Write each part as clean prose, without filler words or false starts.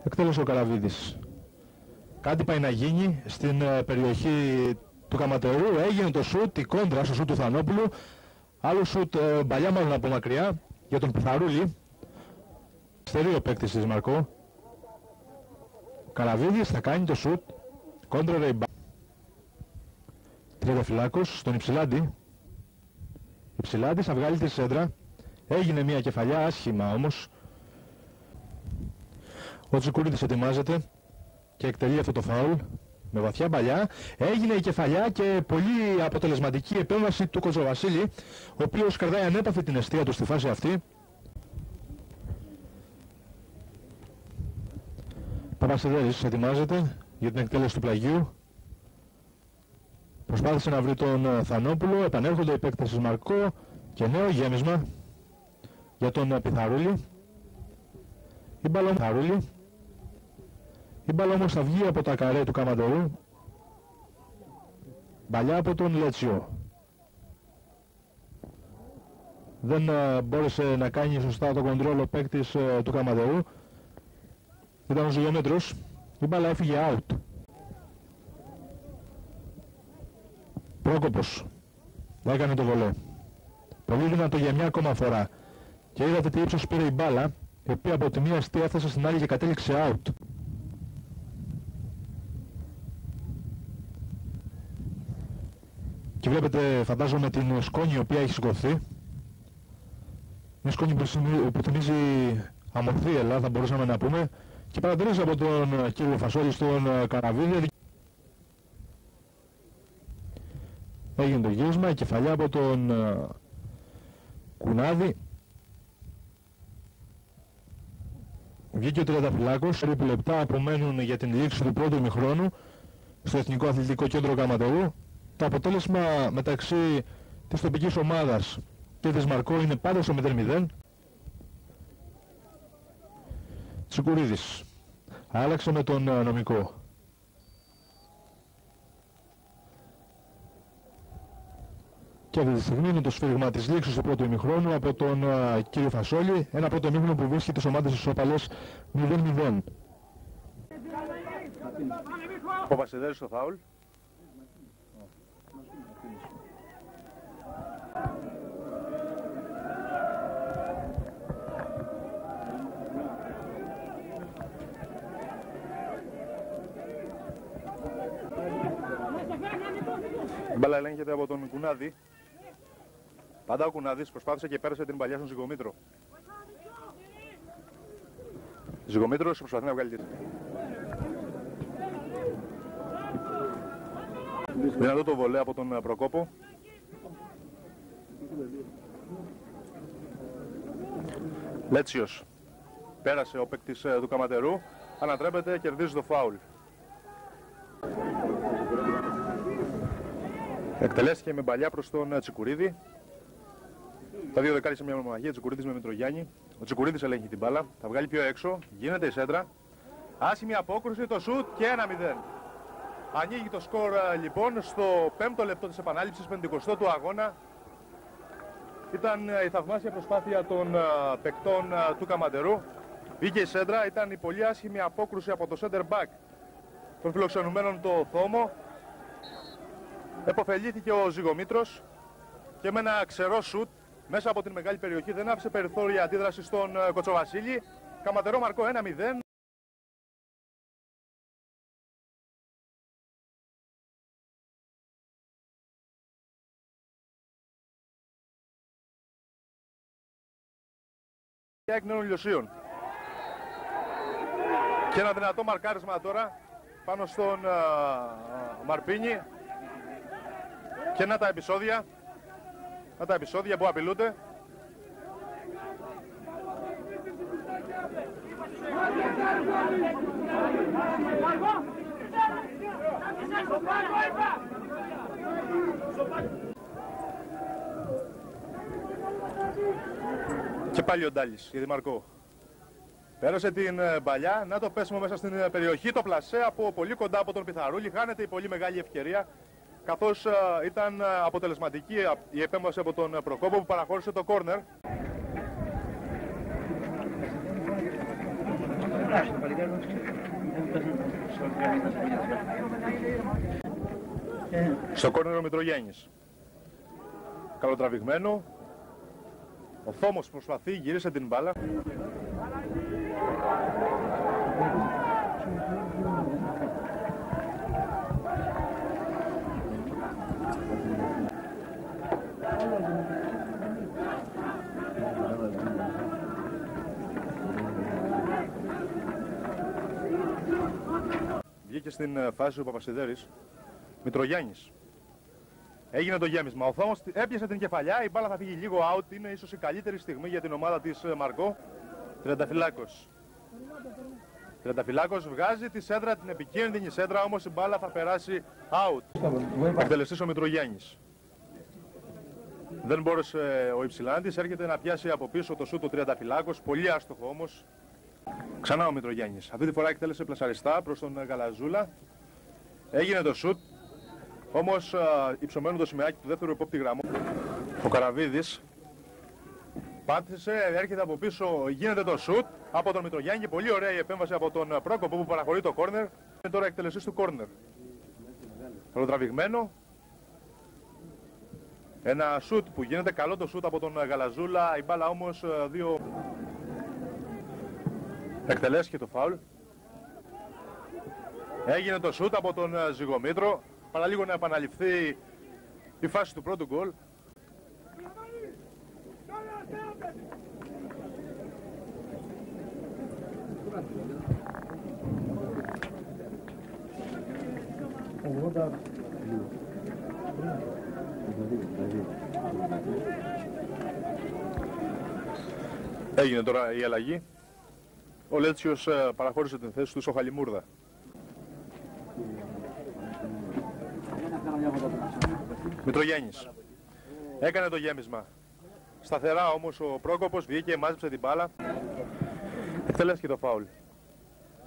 Εκτέλεσε ο Καραβίδης. Κάτι πάει να γίνει στην περιοχή του Καματερού. Έγινε το σουτ, η κόντρα στο σουτ του Θανόπουλου. Άλλο σουτ, μπαλιά μάλλον από μακριά για τον Πιθαρούλη. Στερεί ο παίκτης της Μαρκό. Καραβίδης θα κάνει το σουτ. Κόντρα ρεϊμπά. Τριανταφυλάκος στον Υψηλάντη. Υψηλάντης θα βγάλει τη σέντρα. Έγινε μια κεφαλιά, άσχημα όμως. Ο Τσικουρίδης ετοιμάζεται και εκτελεί αυτό το φάουλ με βαθιά μπαλιά. Έγινε η κεφαλιά και πολύ αποτελεσματική επέμβαση του Κοτσοβασίλη, ο οποίος κρατάει ανέπαφη την εστία του στη φάση αυτή. Παπασιδέρης ετοιμάζεται για την εκτέλεση του πλαγιού. Προσπάθησε να βρει τον Θανόπουλο, επανέρχονται οι παίκτες της Μαρκό και νέο γέμισμα για τον Πιθαρούλη. Η μπάλα όμως θα βγει από τα καρέ του Καματερού. Μπαλιά από τον Λέτσιο. Δεν μπόρεσε να κάνει σωστά το κοντρόλ ο παίκτης του Καματερού. Ήταν ο Ζυγιομέτρος. Η μπάλα έφυγε out. Πρόκοπος. Έκανε το βολέ. Πολύ δυνατό για μια ακόμα φορά. Και είδατε τι ύψος πήρε η μπάλα, η οποία από τη μία αστεία έφτασε στην άλλη και κατέληξε out. Και βλέπετε, φαντάζομαι, την σκόνη η οποία έχει σηκωθεί. Μια σκόνη που θυμίζει αμορφίελα, θα μπορούσαμε να πούμε. Και παρατηρήσει από τον κύριο Φασόλη στον Καραβίδη. Έγινε το γύρισμα, η κεφαλιά από τον Κουνάδη. Βγήκε ο Τριανταφυλάκος. Περίπου λεπτά απομένουν για την λήξη του πρώτου ημιχρόνου στο Εθνικό Αθλητικό Κέντρο Καματερού. Το αποτέλεσμα μεταξύ της τοπικής ομάδας και της Μαρκό είναι πάντα στο 0-0. Τσικουρίδης άλλαξε με τον νομικό. Και αυτή τη στιγμή είναι το σφύριγμα της λήξης του πρώτου ημιχρόνου από τον κύριο Φασόλη. Ένα πρώτο ημίχρονο που βρίσκει τις ομάδες ισόπαλες 0-0. Ο Βασιδέρης στο φάουλ. Η μπάλα ελέγχεται από τον Κουνάδη. Πάντα ο Κουνάδης προσπάθησε και πέρασε την παλιά στον Ζυγομήτρο. Ζυγομήτρος προσπαθεί να βγάλει τη. Δυνατό το βολέ από τον Προκόπο. Λέτσιος. Πέρασε ο παίκτης του Καματερού. Ανατρέπεται, κερδίζει το φάουλ. Εκτελέστηκε με μπαλιά προς τον Τσικουρίδη. Τα δύο δεκάρια σε μια μονομαχία, Τσικουρίδης με Μητρογιάννη. Ο Τσικουρίδης ελέγχει την μπάλα, θα βγάλει πιο έξω, γίνεται η σέντρα. Άσχημη απόκρουση, το σουτ και 1-0. Ανοίγει το σκορ λοιπόν στο 5ο λεπτό της επανάληψης, 50 του αγώνα. Ήταν η θαυμάσια προσπάθεια των παικτών του Καματερού. Βγήκε η σέντρα, ήταν η πολύ άσχημη απόκρουση από το center back των φιλοξενουμένων το Θόμο. Εποφελήθηκε ο Ζυγομήτρος και με ένα ξερό σουτ μέσα από την μεγάλη περιοχή δεν άφησε περιθώρια αντίδραση στον Κοτσοβασίλη. Καματερό Μαρκό 1-0. Και εκ νέων Ηλιοσίων. Και ένα δυνατό μαρκάρισμα τώρα πάνω στον Μαρπίνη. Και να τα επεισόδια που απειλούνται. Και πάλι ο Ντάλης για τη Μαρκό. Πέρασε την μπαλιά, να το πέσουμε μέσα στην περιοχή, το πλασέ από πολύ κοντά από τον Πιθαρούλη. Χάνεται η πολύ μεγάλη ευκαιρία, καθώς ήταν αποτελεσματική η επέμβαση από τον Προκόπο που παραχώρησε το κόρνερ. Στο κόρνερ ο Μητρογιάννης. Καλοτραβηγμένο. Ο Θόμος προσπαθεί, γύρισε την μπάλα. Βγήκε στην φάση ο Παπασιδέρης. Μητρογιάννης. Έγινε το γέμισμα. Ο Θόμος έπιασε την κεφαλιά, η μπάλα θα φύγει λίγο out. Είναι ίσως η καλύτερη στιγμή για την ομάδα της Μαρκό. Τριανταφυλάκος. Τριανταφυλάκος βγάζει τη σέντρα, την επικίνδυνη σέντρα, όμως η μπάλα θα περάσει out. Εκτελεστής ο Μητρογιάννης. Δεν μπόρεσε ο Υψηλάντης, έρχεται να πιάσει από πίσω το σούτ ο Τριανταφυλάκος. Πολύ άστοχο όμως. Ξανά ο Μητρογιάννης. Αυτή τη φορά εκτέλεσε πλασαριστά προς τον Γαλαζούλα. Έγινε το σούτ. Όμως υψωμένο το σημαίακι του δεύτερου επόπτη γραμμού. Ο Καραβίδης πάτησε, έρχεται από πίσω, γίνεται το σούτ από τον Μητρογιάννη. Πολύ ωραία η επέμβαση από τον Πρόκοπο που παραχωρεί το κόρνερ. Είναι τώρα εκτελεστής του κόρνερ. Ολοτραβηγμένο. Ένα σούτ που γίνεται, καλό το σούτ από τον Γαλαζούλα. Η μπάλα όμως δύο. Εκτελέστηκε το φάουλ. Έγινε το σούτ από τον Ζυγομήτρο. Παραλίγο να επαναληφθεί η φάση του πρώτου γκολ. Έγινε τώρα η αλλαγή. Ο Λέτσιος παραχώρησε την θέση του στο Χαλιμούρδα. Μητρογιάννης. Έκανε το γέμισμα. Σταθερά όμως ο Πρόκοπος βγήκε, μάζεψε την μπάλα. Εκτελέστηκε το φάουλ.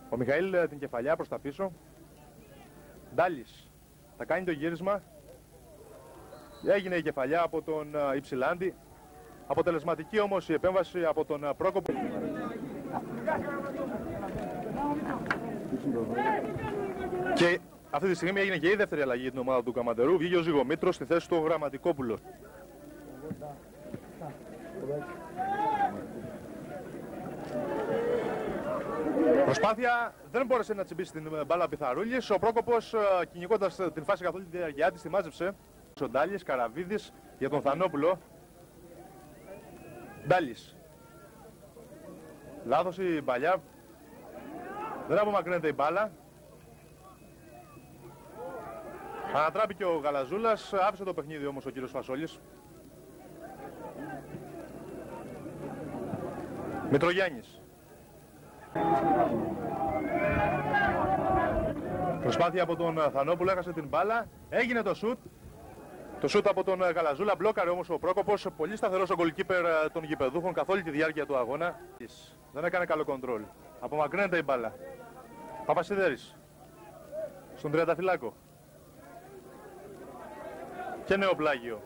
Ο Μιχαήλ την κεφαλιά προς τα πίσω. Ντάλης θα κάνει το γύρισμα. Έγινε η κεφαλιά από τον Υψηλάντη. Αποτελεσματική όμως η επέμβαση από τον Πρόκοπο. Και αυτή τη στιγμή έγινε και η δεύτερη αλλαγή για την ομάδα του Καματερού. Βγήκε ο Ζυγομήτρος στη θέση του Γραμματικόπουλου. Προσπάθεια δεν μπόρεσε να τσιμπήσει την μπάλα Πιθαρούλης. Ο Πρόκοπος κυνηγώντας την φάση καθ' όλη τη διάρκεια της τη μάζεψε. Ο Ντάλης, Καραβίδης για τον Θανόπουλο. Ντάλης. Λάθος η παλιά. Δεν απομακρύνεται η μπάλα. Ανατράπηκε ο Γαλαζούλας, άφησε το παιχνίδι όμως ο κύριος Φασόλης. Μητρογιάννης. Προσπάθεια από τον Θανόπουλο, έχασε την μπάλα. Έγινε το σούτ. Το σούτ από τον Γαλαζούλα, μπλόκαρε όμως ο Πρόκοπος. Πολύ σταθερός ο γκολκίπερ των γηπεδούχων καθ' όλη τη διάρκεια του αγώνα. Δεν έκανε καλό κοντρόλ. Απομακρύνεται η μπάλα. Παπασιδέρης. Στον Τριανταφυλάκο. Και νέο πλάγιο.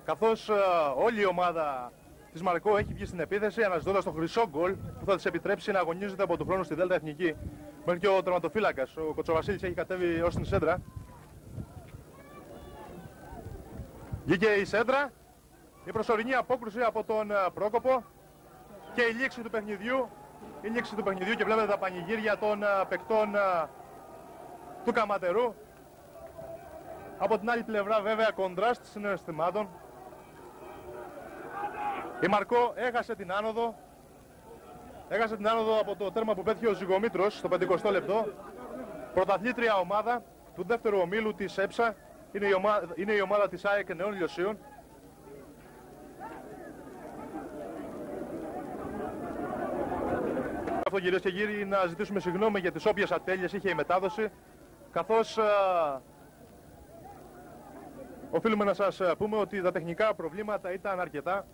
Καθώς όλη η ομάδα της Μαρκό έχει βγει στην επίθεση αναζητώντας το χρυσό γκολ που θα της επιτρέψει να αγωνίζεται από τον χρόνο στη Δέλτα Εθνική. Μέχρι και ο τερματοφύλακας, ο Κοτσοβασίλης, έχει κατέβει ως την σέντρα. Βγήκε η σέντρα, η προσωρινή απόκρουση από τον Πρόκοπο και η λήξη του παιχνιδιού. Η λήξη του παιχνιδιού και βλέπετε τα πανηγύρια των παικτών του Καματερού. Από την άλλη πλευρά βέβαια κοντράστ συναισθημάτων. Η Μαρκό έχασε την άνοδο. Έχασε την άνοδο από το τέρμα που πέτυχε ο Ζυγομήτρος στο 50 λεπτό. Πρωταθλήτρια ομάδα του δεύτερου ομίλου της ΕΠΣΑ είναι η ομάδα της ΑΕΚ Νεών Λιωσίων. Αυτό, κυρίες και κύριοι, να ζητήσουμε συγγνώμη για τις όποιες ατέλειες είχε η μετάδοση, καθώς οφείλουμε να σας πούμε ότι τα τεχνικά προβλήματα ήταν αρκετά.